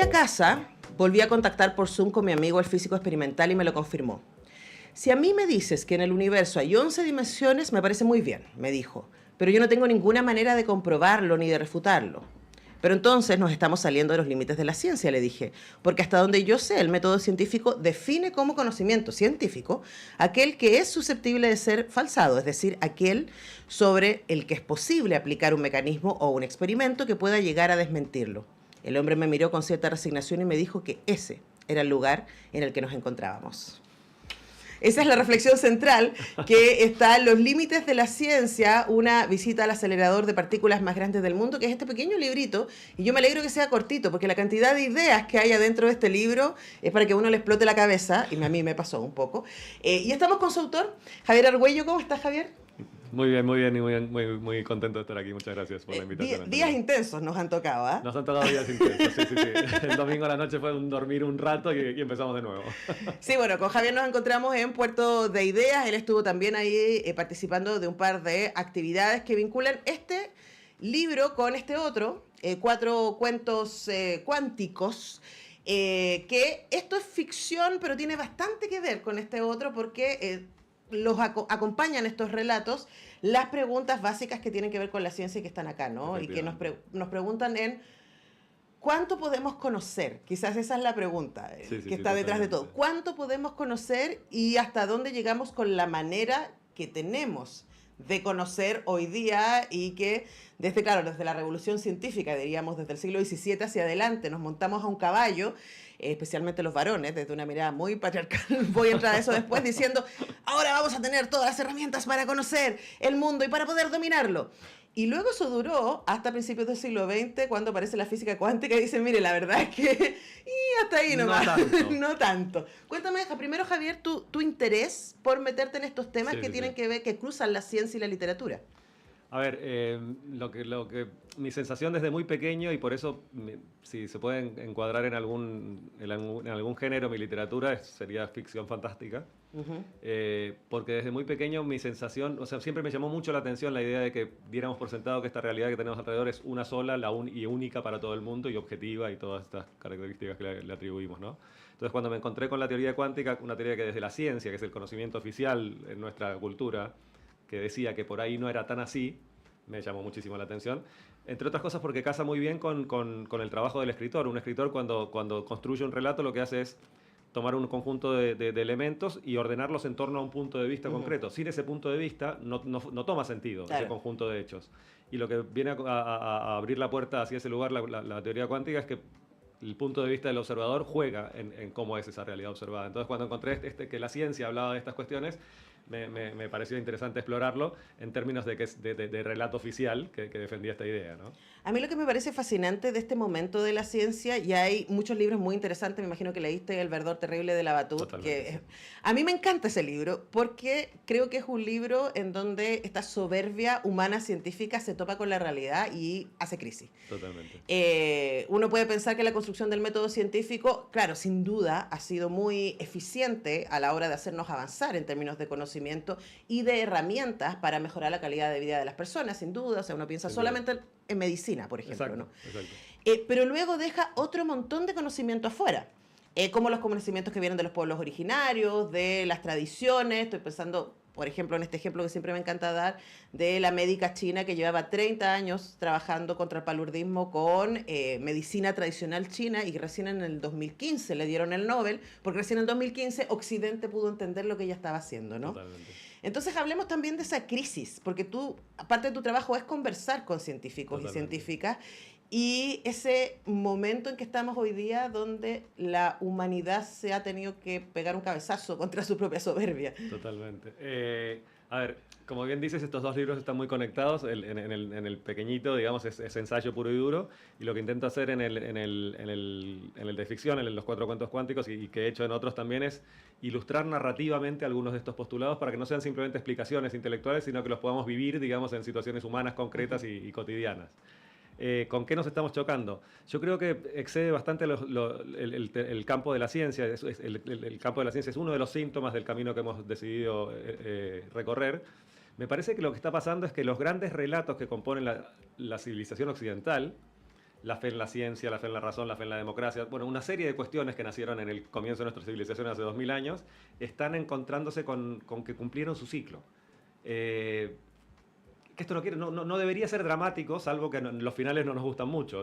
volví a casa, volví a contactar por Zoom con mi amigo el físico experimental y me lo confirmó. Si a mí me dices que en el universo hay 11 dimensiones, me parece muy bien, me dijo, pero yo no tengo ninguna manera de comprobarlo ni de refutarlo. Pero entonces nos estamos saliendo de los límites de la ciencia, le dije, porque hasta donde yo sé, el método científico define como conocimiento científico aquel que es susceptible de ser falsado, es decir, aquel sobre el que es posible aplicar un mecanismo o un experimento que pueda llegar a desmentirlo. El hombre me miró con cierta resignación y me dijo que ese era el lugar en el que nos encontrábamos. Esa es la reflexión central, que está en los límites de la ciencia, una visita al acelerador de partículas más grandes del mundo, que es este pequeño librito, y yo me alegro que sea cortito, porque la cantidad de ideas que hay adentro de este libro es para que uno le explote la cabeza, y a mí me pasó un poco. Y estamos con su autor, Javier Argüello. ¿Cómo estás, Javier? Muy bien, muy bien, y muy contento de estar aquí. Muchas gracias por la invitación. Días intensos nos han tocado, ¿ah? Nos han tocado días intensos, sí. El domingo a la noche fue dormir un rato y empezamos de nuevo. Sí, bueno, con Javier nos encontramos en Puerto de Ideas. Él estuvo también ahí participando de un par de actividades que vinculan este libro con este otro, 4 cuentos cuánticos. Que esto es ficción, pero tiene bastante que ver con este otro porque los acompañan estos relatos las preguntas básicas que tienen que ver con la ciencia y que están acá, ¿no? Y que nos preguntan en ¿cuánto podemos conocer? Quizás esa es la pregunta que está detrás de todo. ¿Cuánto podemos conocer y hasta dónde llegamos con la manera que tenemos de conocer hoy día? Y que desde la revolución científica, diríamos desde el siglo XVII hacia adelante, nos montamos a un caballo, especialmente los varones, desde una mirada muy patriarcal, voy a entrar a eso después, diciendo, ahora vamos a tener todas las herramientas para conocer el mundo y para poder dominarlo. Y luego eso duró hasta principios del siglo XX, cuando aparece la física cuántica y dicen, mire, la verdad es que y hasta ahí nomás, no tanto. no tanto. Cuéntame, primero, Javier, tu interés por meterte en estos temas que tienen que ver, que cruzan la ciencia y la literatura. A ver, mi sensación desde muy pequeño, y por eso, si se puede encuadrar en algún género, mi literatura sería ficción fantástica. Uh-huh. Porque desde muy pequeño mi sensación, o sea, siempre me llamó mucho la atención la idea de que diéramos por sentado que esta realidad que tenemos alrededor es una sola y única para todo el mundo y objetiva y todas estas características que le atribuimos, ¿no? Entonces, cuando me encontré con la teoría cuántica, una teoría que desde la ciencia, que es el conocimiento oficial en nuestra cultura, que decía que por ahí no era tan así, me llamó muchísimo la atención. Entre otras cosas porque casa muy bien con el trabajo del escritor. Un escritor cuando construye un relato lo que hace es tomar un conjunto de elementos y ordenarlos en torno a un punto de vista concreto. Sin ese punto de vista no toma sentido ese conjunto de hechos. Y lo que viene a abrir la puerta hacia ese lugar, la teoría cuántica, es que el punto de vista del observador juega en cómo es esa realidad observada. Entonces, cuando encontré que la ciencia hablaba de estas cuestiones, me pareció interesante explorarlo en términos de relato oficial que defendía esta idea, ¿no? A mí lo que me parece fascinante de este momento de la ciencia, y hay muchos libros muy interesantes, me imagino que leíste El verdor terrible de Labatut, que a mí me encanta ese libro porque creo que es un libro en donde esta soberbia humana científica se topa con la realidad y hace crisis. Totalmente. Uno puede pensar que la construcción del método científico, claro, sin duda, ha sido muy eficiente a la hora de hacernos avanzar en términos de conocimiento y de herramientas para mejorar la calidad de vida de las personas, sin duda. O sea, uno piensa solamente en medicina, por ejemplo. Exacto, ¿no? Exacto. Pero luego deja otro montón de conocimiento afuera, como los conocimientos que vienen de los pueblos originarios, de las tradiciones. Estoy pensando, por ejemplo, en este ejemplo que siempre me encanta dar, de la médica china que llevaba 30 años trabajando contra el paludismo con medicina tradicional china, y recién en el 2015 le dieron el Nobel, porque recién en el 2015 Occidente pudo entender lo que ella estaba haciendo, ¿no? Totalmente. Entonces hablemos también de esa crisis, porque tú, aparte de tu trabajo, es conversar con científicos y científicas, y ese momento en que estamos hoy día donde la humanidad se ha tenido que pegar un cabezazo contra su propia soberbia. Totalmente. A ver, como bien dices, estos dos libros están muy conectados. En el pequeñito, digamos, es ensayo puro y duro, y lo que intento hacer en el de ficción, en los 4 cuentos cuánticos, y que he hecho en otros también, es ilustrar narrativamente algunos de estos postulados para que no sean simplemente explicaciones intelectuales, sino que los podamos vivir, digamos, en situaciones humanas concretas y cotidianas. ¿Con qué nos estamos chocando? Yo creo que excede bastante el campo de la ciencia. El campo de la ciencia es uno de los síntomas del camino que hemos decidido recorrer. Me parece que lo que está pasando es que los grandes relatos que componen la civilización occidental la fe en la ciencia, la fe en la razón, la fe en la democracia, bueno, una serie de cuestiones que nacieron en el comienzo de nuestra civilización hace 2000 años, están encontrándose con que cumplieron su ciclo. Que esto no debería ser dramático, salvo que los finales no nos gustan mucho,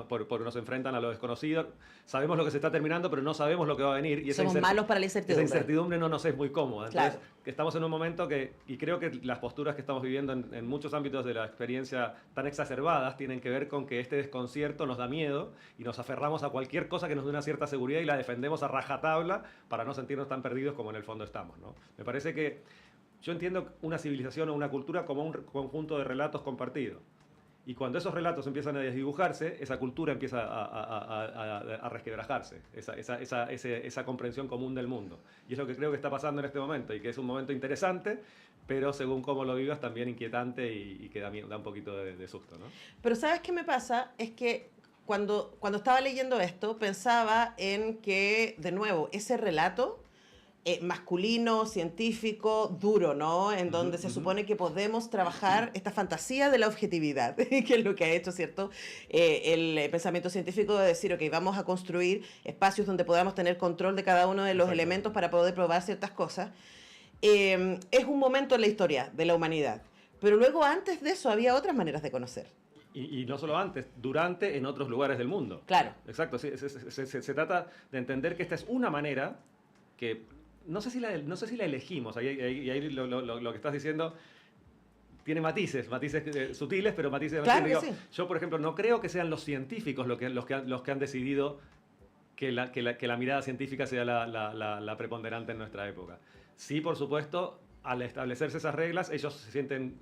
porque nos enfrentan a lo desconocido. Sabemos lo que se está terminando, pero no sabemos lo que va a venir. Y somos malos para la incertidumbre. Esa incertidumbre no nos es muy cómoda. Entonces, claro. que estamos en un momento y creo que las posturas que estamos viviendo en muchos ámbitos de la experiencia tan exacerbadas tienen que ver con que este desconcierto nos da miedo y nos aferramos a cualquier cosa que nos dé una cierta seguridad y la defendemos a rajatabla para no sentirnos tan perdidos como en el fondo estamos, ¿no? Me parece que yo entiendo una civilización o una cultura como un conjunto de relatos compartidos. Y cuando esos relatos empiezan a desdibujarse, esa cultura empieza a resquebrajarse, esa comprensión común del mundo. Y es lo que creo que está pasando en este momento, y que es un momento interesante, pero según cómo lo vivas, también inquietante y que da un poquito de susto, ¿no? Pero ¿sabes qué me pasa? Es que cuando estaba leyendo esto, pensaba en que, de nuevo, ese relato masculino, científico, duro, ¿no? En donde se supone que podemos trabajar esta fantasía de la objetividad, que es lo que ha hecho, ¿cierto? El pensamiento científico de decir, ok, vamos a construir espacios donde podamos tener control de cada uno de los elementos para poder probar ciertas cosas. Es un momento en la historia de la humanidad. Pero luego, antes de eso, había otras maneras de conocer. Y no solo antes, durante, en otros lugares del mundo. Claro. Exacto. Se trata de entender que esta es una manera que no sé si la elegimos. Ahí lo que estás diciendo tiene matices sutiles, pero matices... Claro que sí. Yo, por ejemplo, no creo que sean los científicos los que han decidido que la mirada científica sea la preponderante en nuestra época. Sí, por supuesto, al establecerse esas reglas, ellos se sienten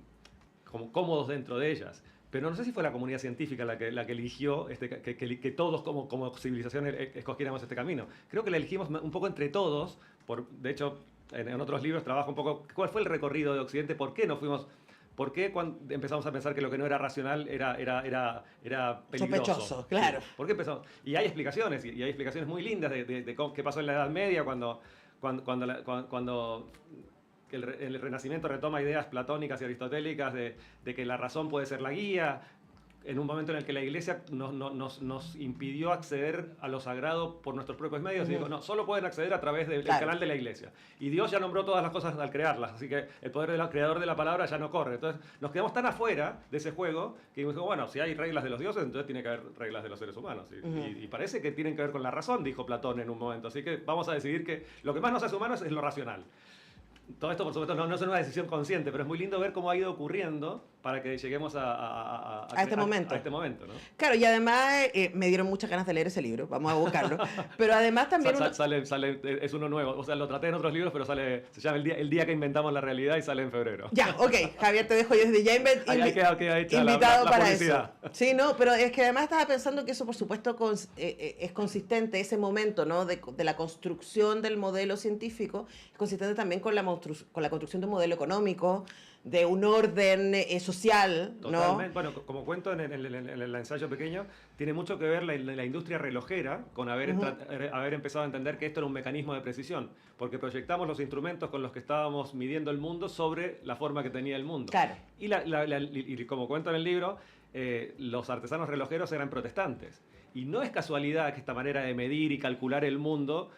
como cómodos dentro de ellas. Pero no sé si fue la comunidad científica la que eligió que todos como civilización escogiéramos este camino. Creo que la elegimos un poco entre todos. De hecho, en otros libros trabajo un poco cuál fue el recorrido de Occidente, por qué nos fuimos... ¿Por qué cuando empezamos a pensar que lo que no era racional era peligroso? Sospechoso, claro. ¿Por qué empezamos? Y hay explicaciones, y hay explicaciones muy lindas de qué pasó en la Edad Media cuando el Renacimiento retoma ideas platónicas y aristotélicas de que la razón puede ser la guía, en un momento en el que la Iglesia nos impidió acceder a lo sagrado por nuestros propios medios. Y dijo, no, solo pueden acceder a través del canal de la Iglesia. Y Dios ya nombró todas las cosas al crearlas, así que el poder del creador de la palabra ya no corre. Entonces nos quedamos tan afuera de ese juego que dijimos, bueno, si hay reglas de los dioses, entonces tiene que haber reglas de los seres humanos. Y parece que tienen que ver con la razón, dijo Platón en un momento. Así que vamos a decidir que lo que más nos hace humanos es lo racional. Todo esto, por supuesto, no es una decisión consciente, pero es muy lindo ver cómo ha ido ocurriendo para que lleguemos a este momento. A este momento, ¿no? Claro, y además me dieron muchas ganas de leer ese libro, vamos a buscarlo. Pero además también... Sale, es uno nuevo, o sea, lo traté en otros libros, pero se llama el día que inventamos la realidad y sale en febrero. Ya, ok, Javier, te dejo yo desde ya invitado para eso. Sí, no, pero es que además estaba pensando que eso, por supuesto, es consistente, ese momento, ¿no? de la construcción del modelo científico, es consistente también con la construcción de un modelo económico, de un orden social, ¿no? Totalmente. Bueno, como cuento en el ensayo pequeño, tiene mucho que ver la industria relojera con haber empezado a entender que esto era un mecanismo de precisión, porque proyectamos los instrumentos con los que estábamos midiendo el mundo sobre la forma que tenía el mundo. Claro. Y como cuento en el libro, los artesanos relojeros eran protestantes. Y no es casualidad que esta manera de medir y calcular el mundo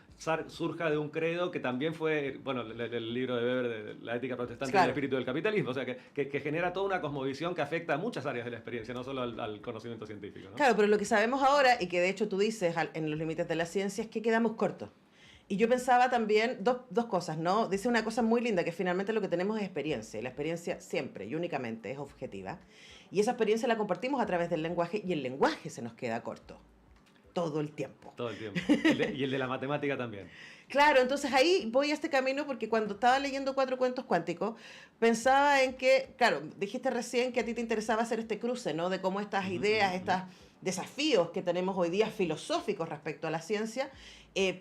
surja de un credo que también fue, bueno, el libro de Weber de la ética protestante, claro, y el espíritu del capitalismo, o sea, que genera toda una cosmovisión que afecta a muchas áreas de la experiencia, no solo al conocimiento científico, ¿no? Claro, pero lo que sabemos ahora, y que de hecho tú dices en los límites de la ciencia, es que quedamos cortos. Y yo pensaba también dos cosas, ¿no? Dice una cosa muy linda, que finalmente lo que tenemos es experiencia, y la experiencia siempre y únicamente es objetiva. Y esa experiencia la compartimos a través del lenguaje, y el lenguaje se nos queda corto. Todo el tiempo. Todo el tiempo. Y el de la matemática también. Claro, entonces ahí voy a este camino porque cuando estaba leyendo 4 cuentos cuánticos, pensaba en que, claro, dijiste recién que a ti te interesaba hacer este cruce, ¿no? De cómo estas ideas, estos desafíos que tenemos hoy día filosóficos respecto a la ciencia,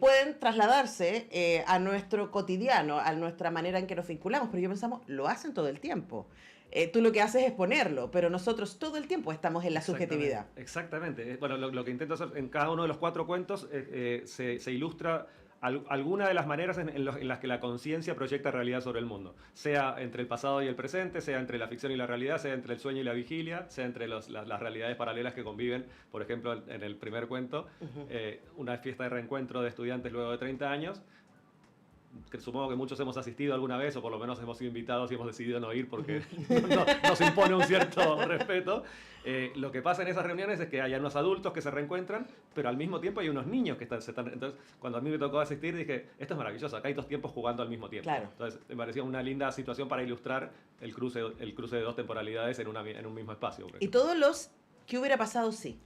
pueden trasladarse a nuestro cotidiano, a nuestra manera en que nos vinculamos. Pero yo pensamos, lo hacen todo el tiempo. Tú lo que haces es ponerlo, pero nosotros todo el tiempo estamos en la subjetividad. Exactamente. Bueno, lo que intento hacer en cada uno de los 4 cuentos se ilustra alguna de las maneras en las que la conciencia proyecta realidad sobre el mundo. Sea entre el pasado y el presente, sea entre la ficción y la realidad, sea entre el sueño y la vigilia, sea entre las realidades paralelas que conviven. Por ejemplo, en el primer cuento, una fiesta de reencuentro de estudiantes luego de 30 años, que supongo que muchos hemos asistido alguna vez, o por lo menos hemos sido invitados y hemos decidido no ir porque nos impone un cierto respeto. Lo que pasa en esas reuniones es que hay unos adultos que se reencuentran, pero al mismo tiempo hay unos niños que están... Entonces, cuando a mí me tocó asistir, dije, esto es maravilloso, acá hay dos tiempos jugando al mismo tiempo. Claro. Entonces, me parecía una linda situación para ilustrar el cruce de dos temporalidades en un mismo espacio. Y todos los ¿qué hubiera pasado sí?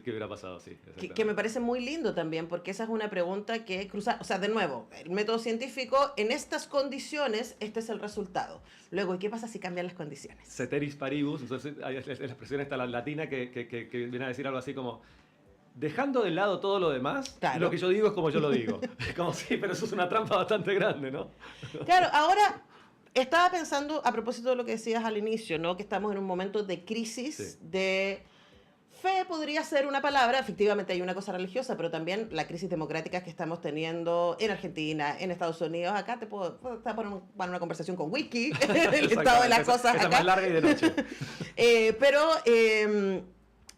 ¿Qué hubiera pasado? Sí. Que me parece muy lindo también, porque esa es una pregunta que cruza, o sea, de nuevo, el método científico, en estas condiciones, este es el resultado. Luego, ¿y qué pasa si cambian las condiciones? Ceteris paribus, entonces hay la expresión esta latina que viene a decir algo así como, dejando de lado todo lo demás, claro, lo que yo digo es como yo lo digo. Es como, sí, pero eso es una trampa bastante grande, ¿no? Claro, ahora... Estaba pensando, a propósito de lo que decías al inicio, ¿no? Que estamos en un momento de crisis, sí, de... Fe podría ser una palabra, efectivamente hay una cosa religiosa, pero también la crisis democrática que estamos teniendo en Argentina, en Estados Unidos. Acá te puedo estar para una conversación con Wiki, el estado de las cosas esa acá. Más larga y de noche. Pero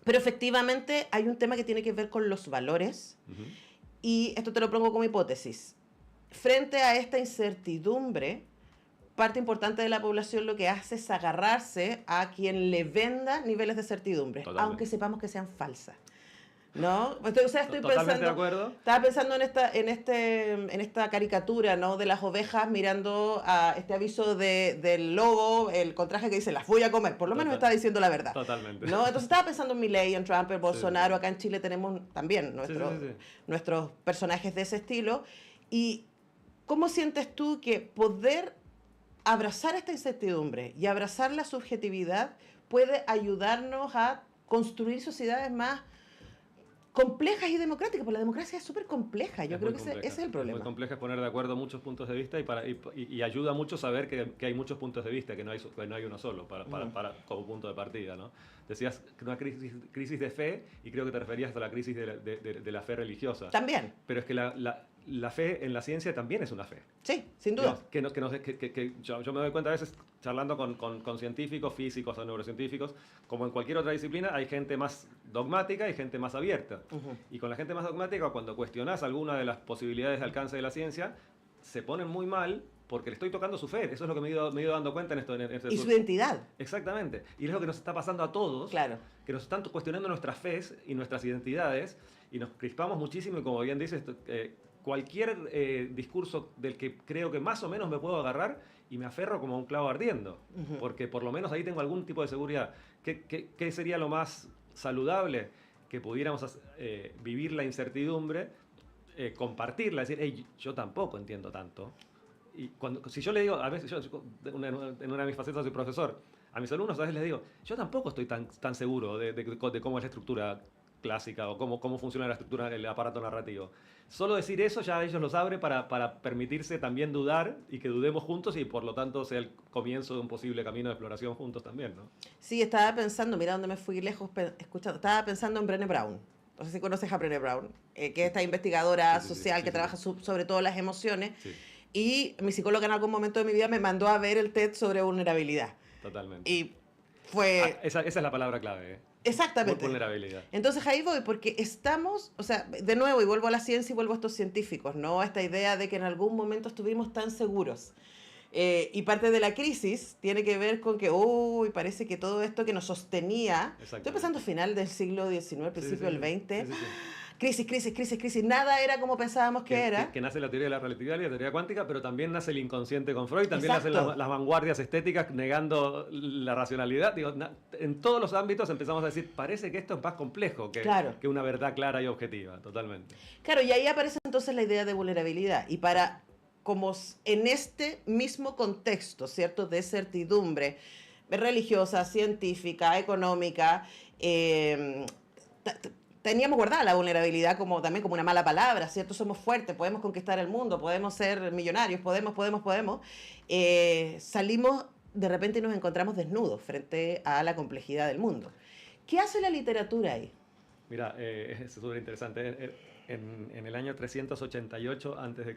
efectivamente hay un tema que tiene que ver con los valores, y esto te lo pongo como hipótesis. Frente a esta incertidumbre, parte importante de la población lo que hace es agarrarse a quien le venda niveles de certidumbre, totalmente, aunque sepamos que sean falsas, ¿no? O sea, estoy totalmente de acuerdo. Estaba pensando en esta caricatura, ¿no? De las ovejas mirando a este aviso del lobo, el contraje que dice, las voy a comer, por lo menos está diciendo la verdad. Totalmente. ¿No? Entonces estaba pensando en Milei, en Trump, en Bolsonaro, sí. Acá en Chile tenemos también nuestros personajes de ese estilo. ¿Y cómo sientes tú que poder abrazar esta incertidumbre y abrazar la subjetividad puede ayudarnos a construir sociedades más complejas y democráticas? Porque la democracia es súper compleja. Yo creo que ese es el problema. Muy compleja es poner de acuerdo muchos puntos de vista y ayuda mucho saber que hay muchos puntos de vista, que no hay uno solo como punto de partida, ¿no? Decías que una crisis de fe, y creo que te referías a la crisis de la fe religiosa. También. Pero es que la fe en la ciencia también es una fe. Sí, sin duda. Yo me doy cuenta a veces, charlando con científicos, físicos o neurocientíficos, como en cualquier otra disciplina, hay gente más dogmática y gente más abierta. Y con la gente más dogmática, cuando cuestionás alguna de las posibilidades de alcance de la ciencia, se ponen muy mal porque le estoy tocando su fe. Eso es lo que me he ido dando cuenta en esto. Y su identidad. Exactamente. Y es lo que nos está pasando a todos. Claro. Que nos están cuestionando nuestras fes y nuestras identidades, y nos crispamos muchísimo, y como bien dices, cualquier discurso del que creo que más o menos me puedo agarrar y me aferro como a un clavo ardiendo, porque por lo menos ahí tengo algún tipo de seguridad. ¿Qué sería lo más saludable? Que pudiéramos vivir la incertidumbre, compartirla, decir, hey, yo tampoco entiendo tanto. Y si yo le digo, a veces en una de mis facetas soy profesor, a mis alumnos a veces les digo, yo tampoco estoy tan seguro de cómo es la estructura clásica o cómo funciona la estructura del aparato narrativo. Solo decir eso ya ellos los abre para permitirse también dudar, y que dudemos juntos, y por lo tanto sea el comienzo de un posible camino de exploración juntos también, ¿no? Sí, estaba pensando, mira dónde me fui lejos escuchando, estaba pensando en Brené Brown. No sé si conoces a Brené Brown, que es esta investigadora social que trabaja sobre todo las emociones. Sí. Y mi psicóloga en algún momento de mi vida me mandó a ver el TED sobre vulnerabilidad. Totalmente. Y fue... esa es la palabra clave, ¿eh? Exactamente. Vulnerabilidad. Entonces ahí voy, porque estamos, o sea, de nuevo, y vuelvo a la ciencia y vuelvo a estos científicos, ¿no? Esta idea de que en algún momento estuvimos tan seguros. Y parte de la crisis tiene que ver con que, parece que todo esto que nos sostenía, estoy pensando final del siglo XIX, principio del XX, crisis, nada era como pensábamos que era. Que nace la teoría de la relatividad y la teoría cuántica, pero también nace el inconsciente con Freud, también nacen las vanguardias estéticas negando la racionalidad. Digo, en todos los ámbitos empezamos a decir, parece que esto es más complejo que una verdad clara y objetiva, totalmente. Claro, y ahí aparece entonces la idea de vulnerabilidad, y como en este mismo contexto, ¿cierto?, de certidumbre religiosa, científica, económica, teníamos guardada la vulnerabilidad también como una mala palabra, ¿cierto? Somos fuertes, podemos conquistar el mundo, podemos ser millonarios, podemos. Salimos de repente y nos encontramos desnudos frente a la complejidad del mundo. ¿Qué hace la literatura ahí? Mira, es súper interesante. en el año 388 a.C.,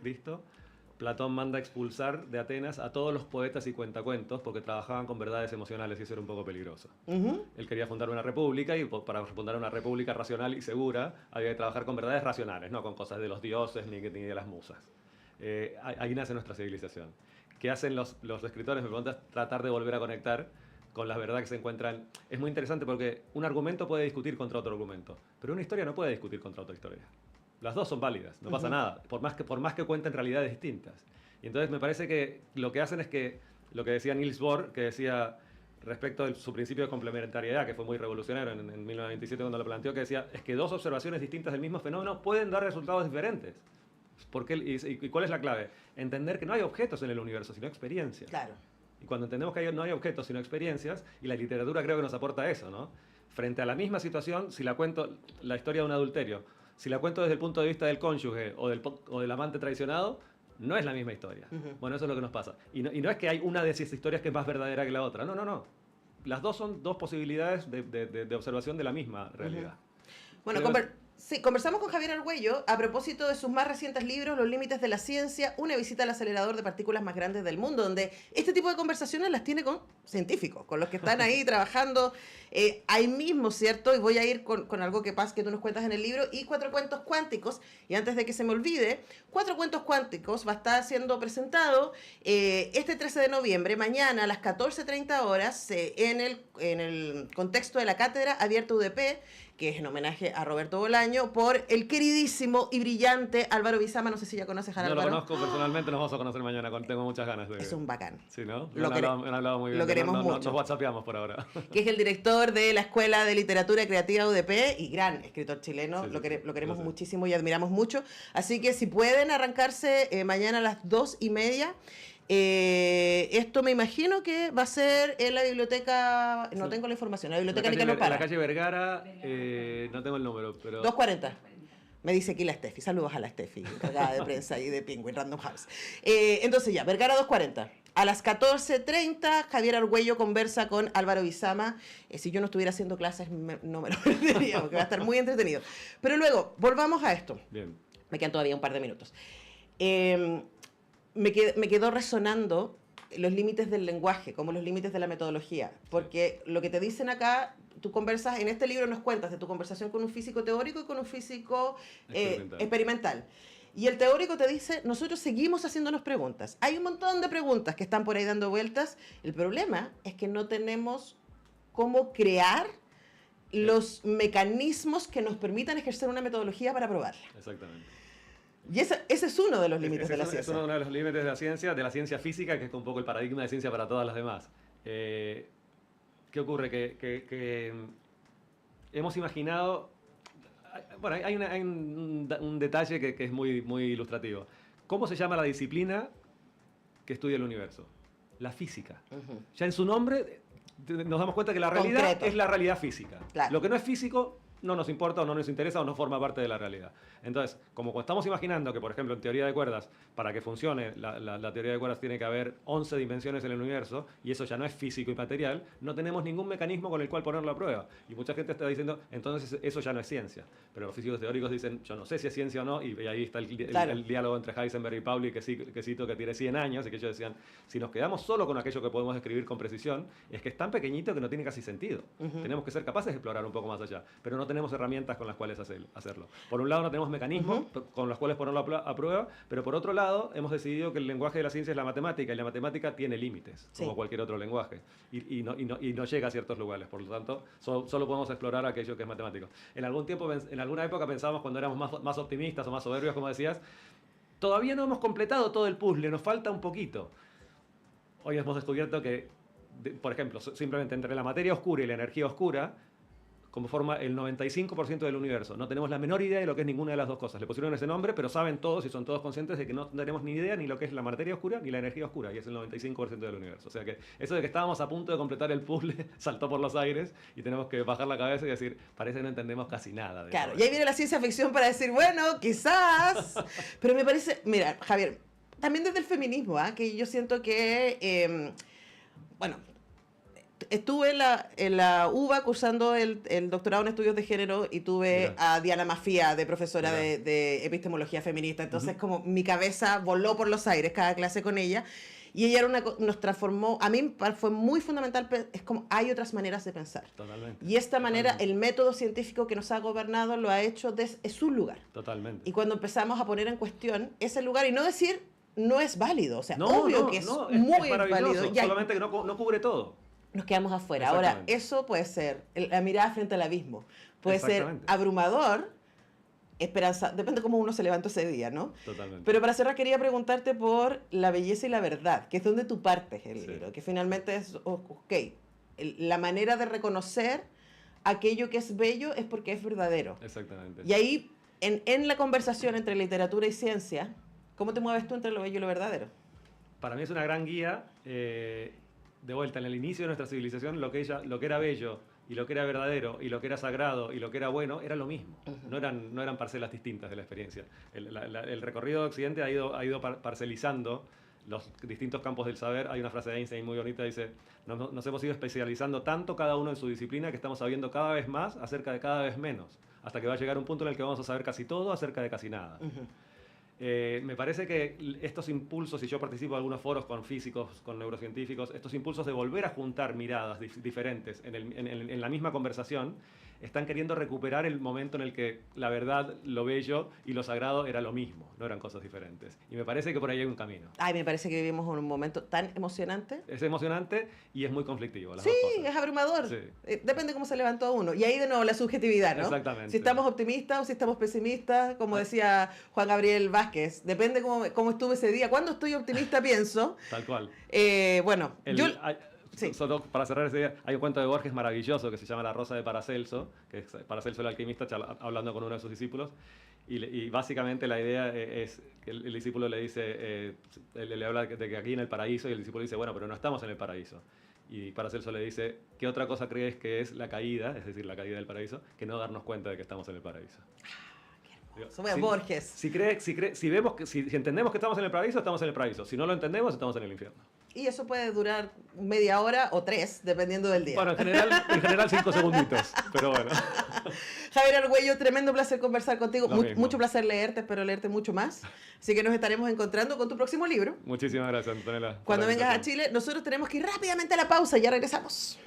Platón manda expulsar de Atenas a todos los poetas y cuentacuentos porque trabajaban con verdades emocionales y eso era un poco peligroso. Él quería fundar una república y para fundar una república racional y segura había que trabajar con verdades racionales, no con cosas de los dioses ni de las musas. Ahí nace nuestra civilización. ¿Qué hacen los escritores? Me preguntas, tratar de volver a conectar con las verdades que se encuentran. Es muy interesante porque un argumento puede discutir contra otro argumento, pero una historia no puede discutir contra otra historia. Las dos son válidas, no pasa nada, por más que cuenten realidades distintas. Y entonces me parece que lo que hacen es que, lo que decía Niels Bohr, que decía respecto de su principio de complementariedad, que fue muy revolucionario en 1927 cuando lo planteó, que decía, es que dos observaciones distintas del mismo fenómeno pueden dar resultados diferentes. ¿Y cuál es la clave? Entender que no hay objetos en el universo, sino experiencias. Claro. Y cuando entendemos que no hay objetos, sino experiencias, y la literatura creo que nos aporta eso, ¿no? Frente a la misma situación, si la cuento, la historia de un adulterio, si la cuento desde el punto de vista del cónyuge o del amante traicionado, no es la misma historia. Bueno, eso es lo que nos pasa. Y no es que hay una de esas historias que es más verdadera que la otra. No. Las dos son dos posibilidades de observación de la misma realidad. Bueno, conversamos con Javier Argüello a propósito de sus más recientes libros, Los límites de la ciencia, una visita al acelerador de partículas más grandes del mundo, donde este tipo de conversaciones las tiene con científicos, con los que están ahí trabajando ahí mismo, ¿cierto? Y voy a ir con algo que tú nos cuentas en el libro, y 4 cuentos cuánticos. Y antes de que se me olvide, 4 cuentos cuánticos va a estar siendo presentado este 13 de noviembre, mañana a las 14:30 horas, en el contexto de la Cátedra Abierta UDP, que es en homenaje a Roberto Bolaño, por el queridísimo y brillante Álvaro Bizama. No sé si ya conoces a Álvaro. No lo conozco personalmente, nos vamos a conocer mañana, tengo muchas ganas de... Es un bacán. Sí, ¿no? Han hablado muy bien. Lo queremos mucho. Nos whatsappeamos por ahora. Que es el director de la Escuela de Literatura Creativa UDP y gran escritor chileno. Sí, lo queremos sí. muchísimo y admiramos mucho. Así que si pueden arrancarse mañana a las 2:30. Esto me imagino que va a ser en la biblioteca, no tengo la información, la biblioteca Nicanor Parra. En la calle Vergara, no tengo el número, pero... 2:40. Me dice aquí la Steffi. Saludos a la Steffi, encargada de prensa y de Penguin Random House. Entonces ya, Vergara 2:40. A las 14:30, Javier Argüello conversa con Álvaro Bizama. Si yo no estuviera haciendo clases, no me lo perdería, porque va a estar muy entretenido. Pero luego, volvamos a esto. Bien. Me quedan todavía un par de minutos. Me quedó resonando los límites del lenguaje, como los límites de la metodología, porque lo que te dicen acá, tú conversas, en este libro nos cuentas de tu conversación con un físico teórico y con un físico experimental. Y el teórico te dice, nosotros seguimos haciéndonos preguntas. Hay un montón de preguntas que están por ahí dando vueltas. El problema es que no tenemos cómo crear los mecanismos que nos permitan ejercer una metodología para probarla. Exactamente. Y ese es uno de los límites de la ciencia. Es uno de los límites de la ciencia física, que es un poco el paradigma de ciencia para todas las demás. ¿Qué ocurre? Que hemos imaginado... Bueno, hay un detalle que es muy, muy ilustrativo. ¿Cómo se llama la disciplina que estudia el universo? La física. Ya en su nombre nos damos cuenta que la realidad Concreto. es la realidad física. Claro. Lo que no es físico no nos importa o no nos interesa o no forma parte de la realidad. Entonces, como estamos imaginando que, por ejemplo, en teoría de cuerdas, para que funcione la teoría de cuerdas tiene que haber 11 dimensiones en el universo, y eso ya no es físico y material, no tenemos ningún mecanismo con el cual ponerlo a prueba. Y mucha gente está diciendo, entonces eso ya no es ciencia. Pero los físicos teóricos dicen, yo no sé si es ciencia o no, y ahí está el diálogo entre Heisenberg y Pauli, que cito, que tiene 100 años, y que ellos decían, si nos quedamos solo con aquello que podemos describir con precisión, es que es tan pequeñito que no tiene casi sentido. Tenemos que ser capaces de explorar un poco más allá, pero no tenemos herramientas con las cuales hacerlo. Por un lado no tenemos mecanismos con los cuales ponerlo a prueba, pero por otro lado hemos decidido que el lenguaje de la ciencia es la matemática, y la matemática tiene límites, como cualquier otro lenguaje, y no llega a ciertos lugares. Por lo tanto, solo podemos explorar aquello que es matemático. En alguna época pensábamos, cuando éramos más optimistas o más soberbios, como decías, todavía no hemos completado todo el puzzle, nos falta un poquito. Hoy hemos descubierto que, por ejemplo, simplemente entre la materia oscura y la energía oscura, como forma el 95% del universo. No tenemos la menor idea de lo que es ninguna de las dos cosas. Le pusieron ese nombre, pero saben todos y son todos conscientes de que no tenemos ni idea ni lo que es la materia oscura ni la energía oscura, y es el 95% del universo. O sea que eso de que estábamos a punto de completar el puzzle saltó por los aires, y tenemos que bajar la cabeza y decir, parece que no entendemos casi nada. Claro, y ahí viene la ciencia ficción para decir, bueno, quizás, pero me parece, mira, Javier, también desde el feminismo, que yo siento que, bueno, estuve en la UBA cursando el doctorado en estudios de género y tuve Mira. a Diana Mafía de profesora Mira. de epistemología feminista. Entonces, como mi cabeza voló por los aires cada clase con ella. Y ella nos transformó, a mí fue muy fundamental, es como hay otras maneras de pensar. Totalmente. Y esta manera, Totalmente. el método científico que nos ha gobernado lo ha hecho desde su lugar. Totalmente. Y cuando empezamos a poner en cuestión ese lugar y no decir no es válido, o sea, No, obvio no, que es no, muy maravilloso, válido. Y solamente que no cubre todo. nos quedamos afuera. Ahora, Exactamente. eso puede ser la mirada frente al abismo. Puede ser Exactamente. abrumador, esperanza, depende cómo uno se levantó ese día, ¿no? Totalmente. Pero para cerrar quería preguntarte por la belleza y la verdad, que es donde tú partes el Sí. libro, que finalmente es, la manera de reconocer aquello que es bello es porque es verdadero. Exactamente. Y ahí, en la conversación entre literatura y ciencia, ¿cómo te mueves tú entre lo bello y lo verdadero? Para mí es una gran guía. De vuelta, en el inicio de nuestra civilización, lo que era bello y lo que era verdadero y lo que era sagrado y lo que era bueno era lo mismo. Ujú. No eran parcelas distintas de la experiencia. El recorrido de Occidente ha ido parcelizando los distintos campos del saber. Hay una frase de Einstein muy bonita, dice, nos hemos ido especializando tanto cada uno en su disciplina que estamos sabiendo cada vez más acerca de cada vez menos, hasta que va a llegar un punto en el que vamos a saber casi todo acerca de casi nada. Ujú. Me parece que estos impulsos, y yo participo en algunos foros con físicos, con neurocientíficos, estos impulsos de volver a juntar miradas diferentes en la misma conversación, están queriendo recuperar el momento en el que la verdad, lo bello y lo sagrado era lo mismo, no eran cosas diferentes. Y me parece que por ahí hay un camino. Ay, me parece que vivimos un momento tan emocionante. Es emocionante y es muy conflictivo, las Sí, dos cosas. es abrumador. Sí. Depende cómo se levantó uno. Y ahí de nuevo la subjetividad, ¿no? Exactamente. Si estamos optimistas o si estamos pesimistas, como decía Juan Gabriel Vázquez. Depende cómo estuve ese día. Cuando estoy optimista pienso. Tal cual. Bueno, sí. Solo para cerrar ese día, hay un cuento de Borges maravilloso que se llama La Rosa de Paracelso, que es Paracelso el alquimista hablando con uno de sus discípulos, y básicamente la idea es que el discípulo le dice, le habla de que aquí en el paraíso, y el discípulo dice, bueno, pero no estamos en el paraíso. Y Paracelso le dice, ¿qué otra cosa crees que es la caída, es decir, la caída del paraíso, que no darnos cuenta de que estamos en el paraíso? Sobre Borges. Si entendemos que estamos en el paraíso, estamos en el paraíso. Si no lo entendemos, estamos en el infierno. Y eso puede durar media hora o 3, dependiendo del día. Bueno, en general 5 segunditos, pero bueno. Javier Argüello, tremendo placer conversar contigo. Lo mismo. Mucho placer leerte, espero leerte mucho más. Así que nos estaremos encontrando con tu próximo libro. Muchísimas gracias, Antonella. por Cuando la vengas a invitación. Chile, nosotros tenemos que ir rápidamente a la pausa. Ya regresamos.